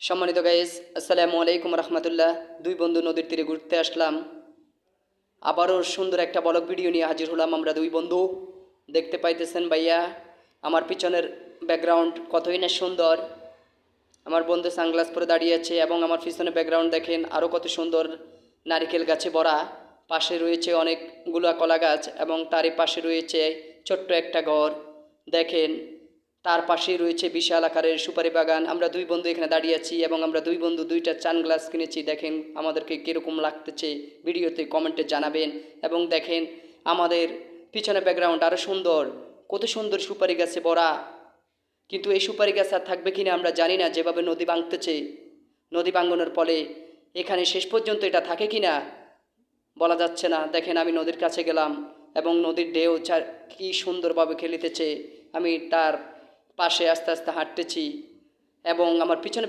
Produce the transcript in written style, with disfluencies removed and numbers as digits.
সম্মানিত গাইস, আসসালামু আলাইকুম রহমতুল্লাহ। দুই বন্ধু নদীর তীরে ঘুরতে আসলাম। আবারও সুন্দর একটা ব্লগ ভিডিও নিয়ে হাজির হলাম আমরা দুই বন্ধু। দেখতে পাইতেছেন ভাইয়া, আমার পিছনের ব্যাকগ্রাউন্ড কতই না সুন্দর। আমার বন্ধু সানগ্লাস পরে দাঁড়িয়ে আছে এবং আমার পিছনে ব্যাকগ্রাউন্ড দেখেন আরও কত সুন্দর। নারিকেল গাছে ভরা, পাশে রয়েছে অনেকগুলো কলা গাছ এবং তারই পাশে রয়েছে ছোট্ট একটা ঘর। দেখেন, তার পাশেই রয়েছে বিশাল আকারের সুপারি বাগান। আমরা দুই বন্ধু এখানে দাঁড়িয়ে আছি এবং আমরা দুই বন্ধু দুইটা সানগ্লাস কিনেছি। দেখেন আমাদেরকে কীরকম লাগতেছে, ভিডিওতে কমেন্টে জানাবেন। এবং দেখেন আমাদের পিছনে ব্যাকগ্রাউন্ড আরও সুন্দর, কত সুন্দর সুপারি গাছে ভরা। কিন্তু এই সুপারি গাছ আর থাকবে কিনা আমরা জানি না, যেভাবে নদী ভাঙতেছে। নদী ভাঙনের ফলে এখানে শেষ পর্যন্ত এটা থাকে কিনা বলা যাচ্ছে না। দেখেন আমি নদীর কাছে গেলাম এবং নদীর ঢেউ কী সুন্দরভাবে খেলিতেছে। আমি তার পাশে আস্তে আস্তে হাঁটতেছি এবং আমার পিছনে